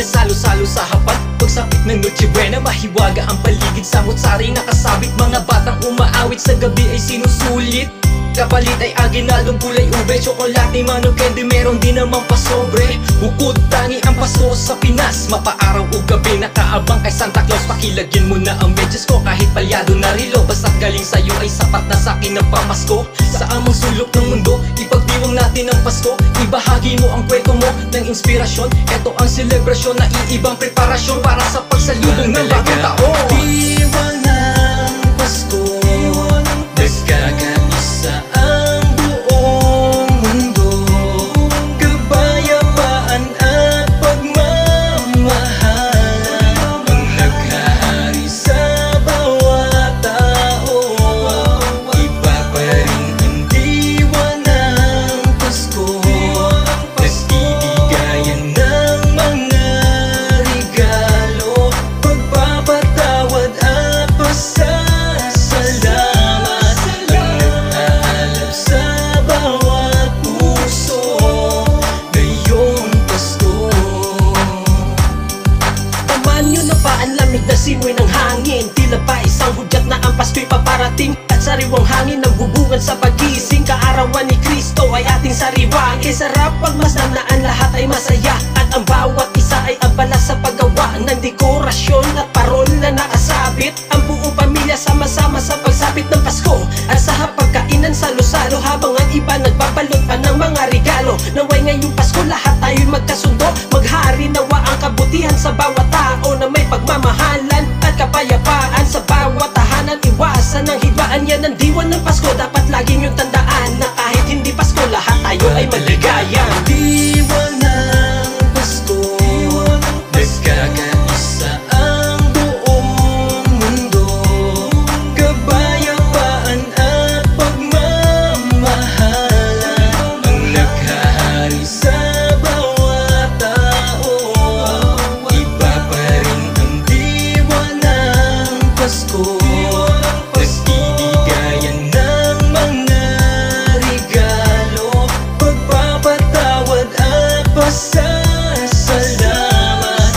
salo-salo sa hapag. Pagsapit ng Noche Buena, mahiwaga ang paligid. Samot-sari nakasabit, mga batang umaawit. Sa gabi ay sinusulit, kapalit ay aginaldong kulay ube. Tsokolate, manong candy, meron din namang pasobre. Bukod tangi ang Pasko sa Pinas, mapaaraw o gabi nakaabang kay Santa Claus. Pakilagyan mo na ang medyas ko kahit palyado na rilo. Basta't galing sa'yo ay sapat na sa'kin ang pamasko. Sa amang sulok ng mundo, ipagdiwang natin ang Pasko. Ibahagi mo ang kwento mo ng inspirasyon. Ito ang selebrasyon na iibang preparasyon para sa pagsalubong ng bagong taon. Diwa ng Pasko, nagkakaisa ang buong mundo. Kapayapaan at pagmamahal ang naghahari sa bawat tao. Iba pa rin ang diwa ng Pasko, nagbibigayan ng mga regalo, pagpapatawad at pasasalamat ang nag-aalab sa bawat puso ngayong Pasko. Tamaan nyo na ba ang lamig na simoy ng hangin? Tila ba isang hudyat na ang Pasko'y paparating? At sariwang hangin ang bubungan sa pagising. Kaarawan ni Kristo ay ating sariwang. Kay sarap pagmasdan na ang lahat ay masaya, at ang bawat isa ay abala sa paggawa ng dekorasyon at parol na nakasabit. Ang buong pamilya sama-sama sa pagsapit ng Pasko, at sa hapagkainan salo-salo habang ang iba nagbabalot pa ng mga regalo. Naway ngayong Pasko lahat tayo'y magkasundo, maghari nawa ang kabutihan sa bawat tao, na may pagmamahalan at kapayapaan sa bawat tahanan. Iwasan ang hidwaan, yan ang diwa ng Pasko. Dapat lagi niyong tandaan na kahit hindi Pasko, lahat tayo ay maligaya. Diwa ng Pasko, nagkakaisa ang buong mundo. Kapayapaan at pagmamahal ang naghahari sa bawat tao. Iba pa rin ang diwa ng Pasko, nagbibigayan ng mga regalo, pagpapatawad at pasasalamat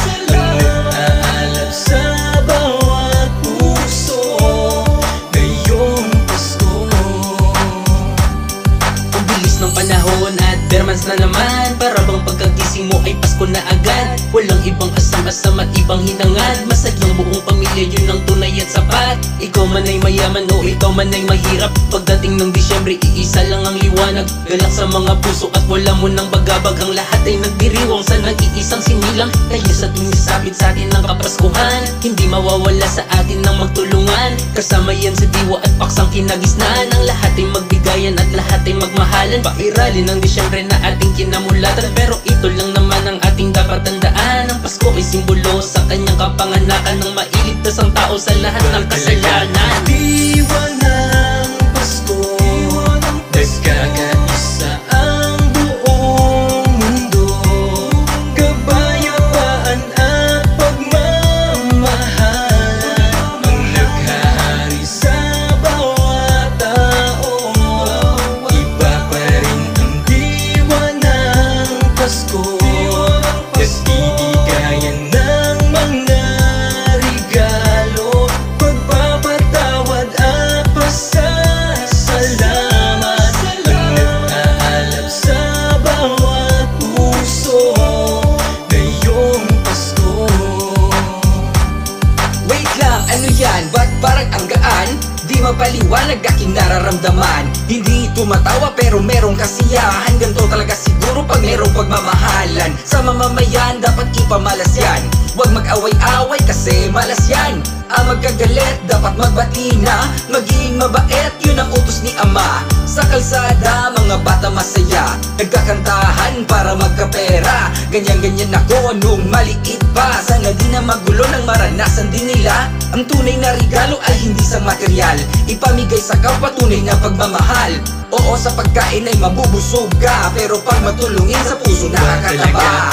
ang nag-aalab sa bawat puso ngayong Pasko. Ang bilis ng panahon at bermans na naman, para bang pagkagising mo ay Pasko na agad. Walang ibang asam-asam at ibang hinangad, masayang buong pamilya, yun ang tunay at sapat. Ikaw man ay mayaman o ikaw man ay mahirap, pagdating ng Disyembre iisa lang ang liwanag. Galak sa mga puso at wala mo ng bagabag, ang lahat ay nagdiriwang sa nag-iisang sinilang. Kaya sa tuwing sabit sa atin ng Kapaskuhan, hindi mawawala sa atin ng magtulungan. Kasama yan sa diwa at paksang kinagisnaan, ang lahat ay magbigayan at lahat ay magmahalan. Pairalin ng Disyembre na ating kinamulatan, pero ito lang naman ang ating dapat tandaan. Ang Pasko ay simbolo sa kanyang kapanganakan, ng mailigtas ang tao sa lahat ng kasalanan. Diwa ng Pasko, nagkakaisa ang buong mundo. Kapayapaan at pagmamahal ang naghahari sa bawat tao. Iba pa rin ang diwa ng Pasko, nagbibigayan ng mga regalo, pagpapatawad at pasasalamat ang nag-aalab sa bawat puso ngayong Pasko. Wait lang, ano yan? Ba't parang ang gaan? Di mapaliwanag aking nararamdaman. Hindi tumatawa pero merong kasiyahan. Ganto talaga siguro pag merong pagmamahalan. Sa mamamayan dapat ipamalas yan. Huwag mag-away-away kasi malas yan. Ang magkagalit dapat magbati na, maging mabait, yun ang utos ni Ama. Sa kalsada mga bata masaya, nagkakantahan para magkapera. Ganyan-ganyan ako nung maliit pa, sana di na magulo nang maranasan din nila. Ang tunay na regalo ay hindi sa material, ipamigay sa kapwa tunay na pagmamahal. Oo, sa pagkain ay mabubusog ka, pero pag matulungin sa puso nakakataba.